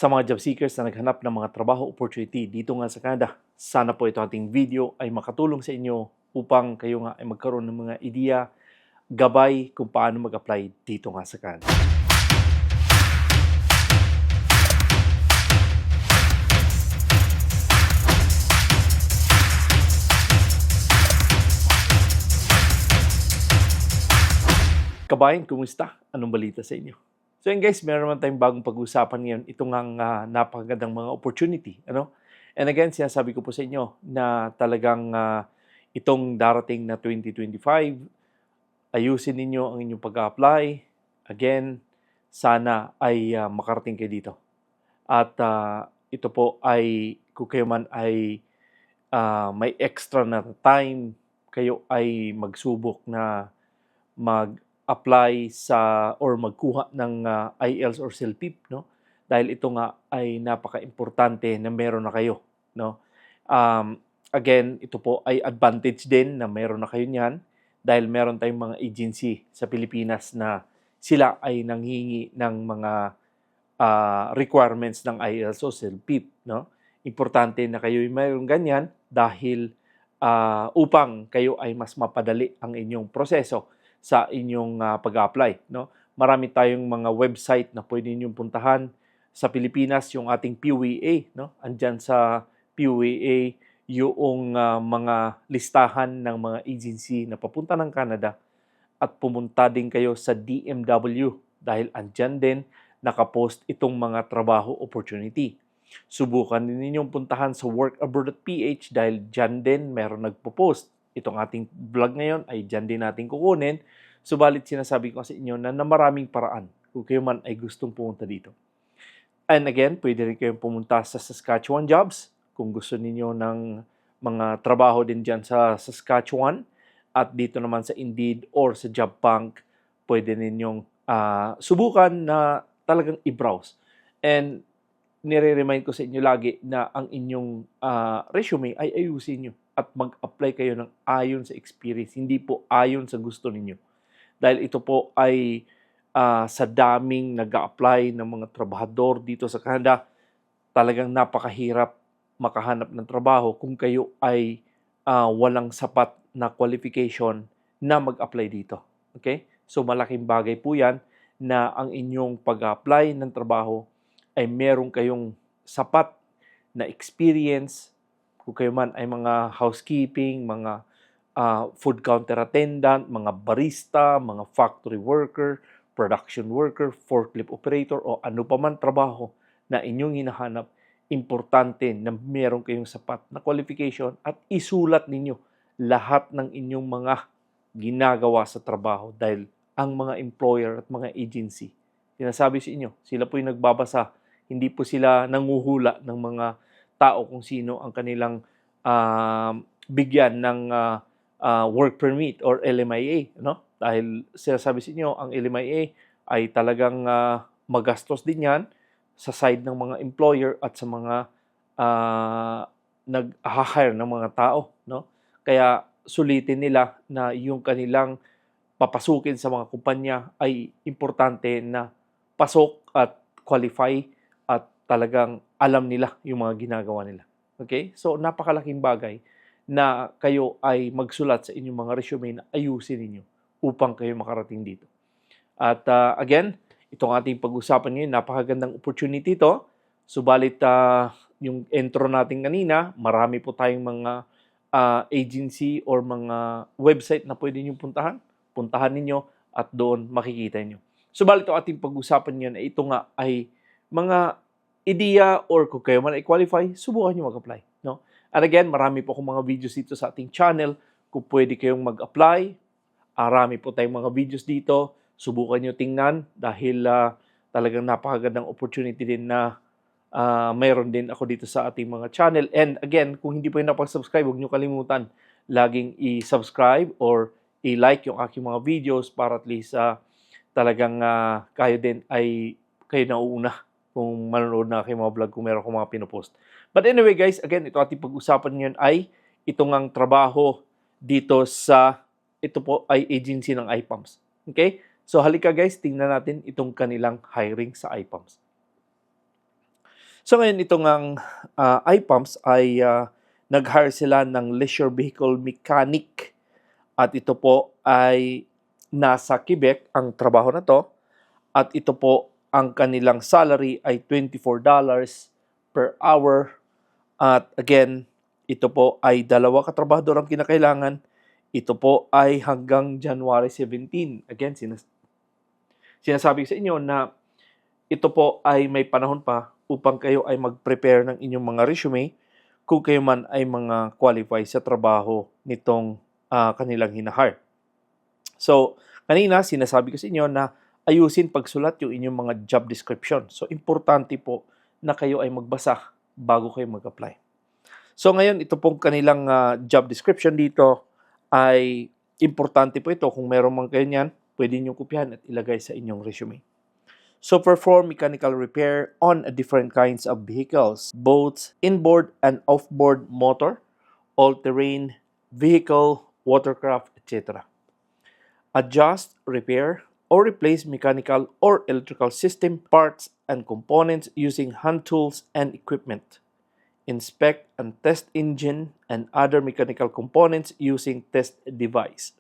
Sa mga job seekers na naghanap ng mga trabaho opportunity dito nga sa Canada, sana po ito ating video ay makatulong sa inyo upang kayo nga ay magkaroon ng mga ideya, gabay kung paano mag-apply dito nga sa Canada. Kabayan, kumusta? Anong balita sa inyo? So yun guys, meron naman tayong bagong pag-uusapan ngayon. Ito nga napakagandang mga opportunity. And again, sinasabi ko po sa inyo na talagang itong darating na 2025, ayusin ninyo ang inyong pag-apply. Again, sana ay makarating kayo dito. At ito po ay, kung kayo man ay may extra na time, kayo ay magsubok na mag-apply sa or magkuha ng IELTS or CELPIP, no? Dahil ito nga ay napaka-importante na meron na kayo, no? Again, ito po ay advantage din na meron na kayo niyan dahil meron tayong mga agency sa Pilipinas na sila ay nanghingi ng mga requirements ng IELTS o CELPIP, no? Importante na kayo ay mayroong ganyan dahil upang kayo ay mas mapadali ang inyong proseso sa inyong pag-apply, no? Marami tayong mga website na pwede ninyong puntahan sa Pilipinas, yung ating PUEA, no? Andyan sa PUEA yung mga listahan ng mga agency na papunta ng Canada at pumunta din kayo sa DMW dahil andyan din nakapost itong mga trabaho opportunity. Subukan din ninyong puntahan sa workabroad.ph dahil dyan din meron nagpo-post. Itong ating vlog ngayon ay dyan din natin kukunin. Subalit sinasabi ko sa inyo na maraming paraan kung kayo man ay gustong pumunta dito. And again, pwede rin kayong pumunta sa Saskatchewan Jobs kung gusto ninyo ng mga trabaho din dyan sa Saskatchewan. At dito naman sa Indeed or sa Job Bank, pwede ninyong subukan na talagang i-browse. And nire-remind ko sa inyo lagi na ang inyong resume ay ayusin nyo at mag-apply kayo ng ayon sa experience, hindi po ayon sa gusto ninyo. Dahil ito po ay sa daming nag-a-apply ng mga trabahador dito sa Canada, talagang napakahirap makahanap ng trabaho kung kayo ay walang sapat na qualification na mag-apply dito. Okay? So malaking bagay po yan na ang inyong pag-apply ng trabaho ay meron kayong sapat na experience. Kung kayo man ay mga housekeeping, mga food counter attendant, mga barista, mga factory worker, production worker, forklift operator, o ano pa man trabaho na inyong hinahanap, importante na meron kayong sapat na qualification at isulat ninyo lahat ng inyong mga ginagawa sa trabaho dahil ang mga employer at mga agency, sinasabi sa inyo, sila po yung nagbabasa, hindi po sila nanguhula ng mga tao kung sino ang kanilang bigyan ng work permit or LMIA, no? Dahil sinasabi sa inyo, ang LMIA ay talagang magastos din yan sa side ng mga employer at sa mga nag-hire ng mga tao, no? Kaya sulitin nila na yung kanilang papasukin sa mga kumpanya ay importante na pasok at qualify at talagang alam nila yung mga ginagawa nila. Okay? So, napakalaking bagay na kayo ay magsulat sa inyong mga resume na ayusin ninyo upang kayo makarating dito. At again, itong ating pag-usapan ngayon, napakagandang opportunity ito. Subalit yung intro natin kanina, marami po tayong mga agency or mga website na pwede nyo puntahan. Puntahan ninyo at doon makikita nyo. Subalit ito ating pag-usapan ngayon ay ito nga ay mga ideya or kung kayo man ay qualify, subukan nyo mag-apply. No? And again, marami po akong mga videos dito sa ating channel kung pwede kayong mag-apply. Marami po tayong mga videos dito. Subukan nyo tingnan dahil talagang napakagandang opportunity din na mayroon din ako dito sa ating mga channel. And again, kung hindi po yung napag-subscribe, huwag nyo kalimutan laging i-subscribe or i-like yung aking mga videos para at least talagang kayo din ay kayo nauuna kung manonood na kayo mga vlog kung meron akong mga pinopost. But anyway guys, again, ito ating pag-usapan ngayon ay itong ang trabaho dito sa, ito po ay agency ng IPAMS. Okay? So halika guys, tingnan natin itong kanilang hiring sa IPAMS. So ngayon itong ang iPumps ay nag-hire sila ng leisure vehicle mechanic at ito po ay nasa Quebec ang trabaho na to at ito po ang kanilang salary ay $24 per hour at again ito po ay 2 katrabahador ang kinakailangan. Ito po ay hanggang January 17. Again, sinasabi ko sa inyo na ito po ay may panahon pa upang kayo ay mag-prepare ng inyong mga resume kung kayo man ay mga qualify sa trabaho nitong kanilang hinahire. So, kanina sinasabi ko sa inyo na ayusin pagsulat yung inyong mga job description. So, importante po na kayo ay magbasa bago kayo mag-apply. So, ngayon ito pong kanilang job description dito ay importante po ito. Kung meron man kayo niyan, pwede nyo kopyahan at ilagay sa inyong resume. So, perform mechanical repair on different kinds of vehicles, both inboard and offboard motor, all-terrain vehicle, watercraft, etc. Adjust, repair, or replace mechanical or electrical system parts and components using hand tools and equipment. Inspect and test engine and other mechanical components using test device.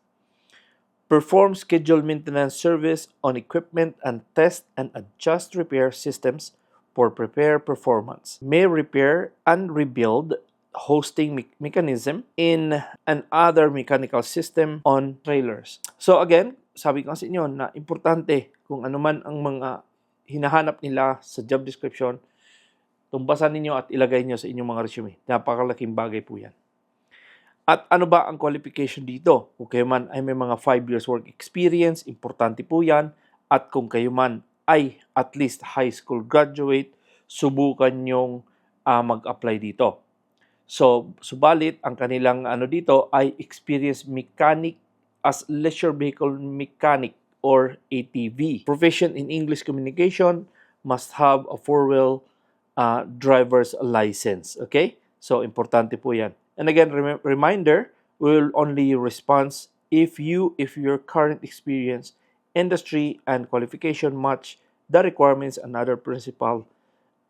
Perform scheduled maintenance service on equipment and test and adjust repair systems for prepare performance. May repair and rebuild hosting mechanism in an other mechanical system on trailers. So again, sabi ko sa inyo na importante kung ano man ang mga hinahanap nila sa job description, tumbasan ninyo at ilagay nyo sa inyong mga resume. Napakalaking bagay po yan. At ano ba ang qualification dito? Kung kayo man ay may mga 5 years work experience, importante po yan. At kung kayo man ay at least high school graduate, subukan nyong mag-apply dito. So, subalit, ang kanilang dito ay experienced mechanic as leisure vehicle mechanic or ATV. Proficient in English communication, must have a 4-wheel driver's license. Okay? So, importante po yan. And again, reminder, we will only respond if your current experience, industry, and qualification match the requirements and other principal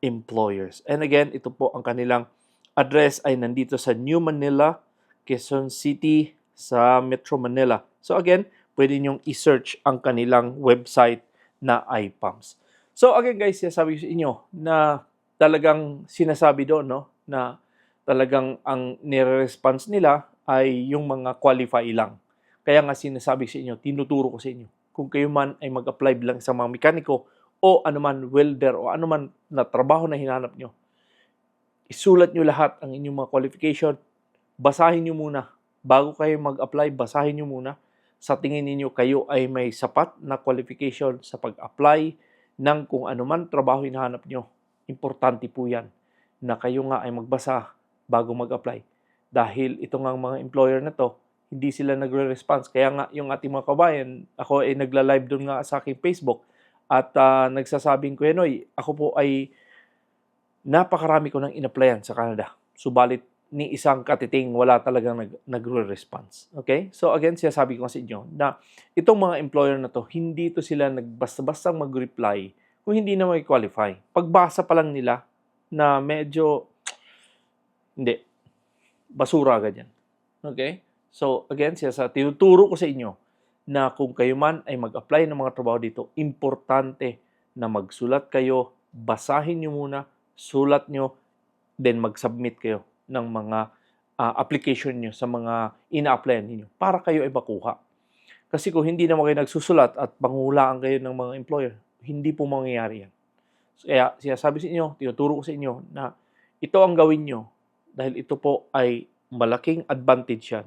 employers. And again, ito po ang kanilang address ay nandito sa New Manila, Quezon City, sa Metro Manila. So again, pwede nyong i-search ang kanilang website na iPumps. So again guys, sabi ko sa inyo na talagang sinasabi doon, no, na talagang ang nire-response nila ay yung mga qualify lang. Kaya nga sinasabi sa inyo, tinuturo ko sa inyo. Kung kayo man ay mag-apply bilang sa mga mekaniko o anuman welder o anuman na trabaho na hinanap nyo, isulat nyo lahat ang inyong mga qualification. Basahin nyo muna. Bago kayo mag-apply, basahin nyo muna. Sa tingin ninyo kayo ay may sapat na qualification sa pag-apply ng kung anuman trabaho hinahanap nyo. Importante po yan na kayo nga ay magbasa bago mag-apply. Dahil itong mga employer na to, hindi sila nagre-response. Kaya nga yung ating mga kabayan, ako ay nagla-live doon nga sa aking Facebook at nagsasabing ko, ako po ay napakarami ko nang in-applyan sa Canada. Subalit ni isang katiting wala talagang nagre-response. Okay? So again, sinasabi ko sa inyo na itong mga employer na to, hindi to sila nagbasta-bastang mag-reply kung hindi na may qualify. Pagbasa pa lang nila na medyo hindi. Basura agad yan. Okay? So, again, tinuturo ko sa inyo na kung kayo man ay mag-apply ng mga trabaho dito, importante na magsulat kayo, basahin nyo muna, sulat nyo, then mag-submit kayo ng mga application nyo sa mga ina-applyan ninyo para kayo ay makuha. Kasi kung hindi naman kayo nagsusulat at panghulaan kayo ng mga employer, hindi po mangyayari yan. Kaya sinasabi sa inyo, tinuturo ko sa inyo na ito ang gawin nyo dahil ito po ay malaking advantage yan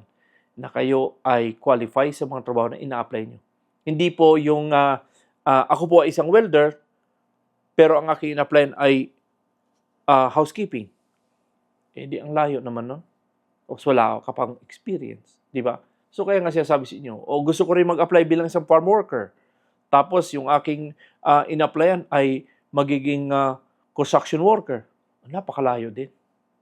na kayo ay qualify sa mga trabaho na ina-apply nyo. Hindi po yung ako po ay isang welder pero ang aking ina-applyan ay housekeeping. Hindi ang layo naman nun. O wala ka pang experience. Di ba? So kaya nga sinasabi sa inyo, o gusto ko rin mag-apply bilang isang farm worker. Tapos yung aking ina-applyan ay magiging construction worker. Napakalayo din.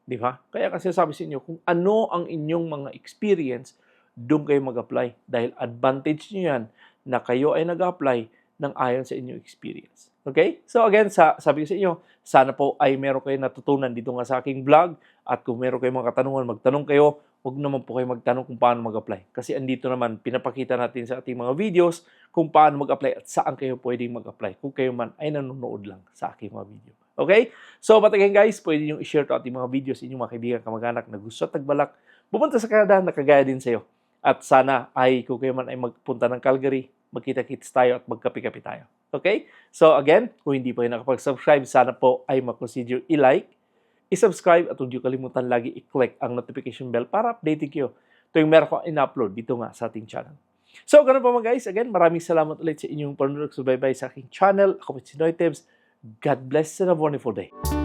Di ba? Kaya kasi sabi sa inyo, kung ano ang inyong mga experience, doon kayo mag-apply. Dahil advantage nyo yan na kayo ay nag-apply ng ayon sa inyong experience. Okay? So again, sabi ko sa inyo, sana po ay meron kayo natutunan dito nga sa aking vlog. At kung meron kayong mga katanungan, magtanong kayo. Huwag naman po kayo magtanong kung paano mag-apply. Kasi andito naman, pinapakita natin sa ating mga videos kung paano mag-apply at saan kayo pwedeng mag-apply. Kung kayo man ay nanonood lang sa aking mga video. Okay? So, but again guys, pwede nyo i-share to ating mga videos inyong mga kaibigan, kamag-anak na gusto at nagbalak pumunta sa Canada na kagaya din sa'yo. At sana ay kung kayo man ay magpunta ng Calgary, magkita-kits tayo at magkape-kape tayo. Okay? So again, kung hindi pa kayo nakapag-subscribe, sana po ay mag-consider i-like, i-subscribe at huwag niyo kalimutan lagi i-click ang notification bell para updating kayo tuwing meron ko in-upload dito nga sa ating channel. So, ganun pa mga guys. Again, maraming salamat ulit sa inyong panonood. Subaybay sa aking channel. Ako po si Noy Tibbs. God bless and a wonderful day.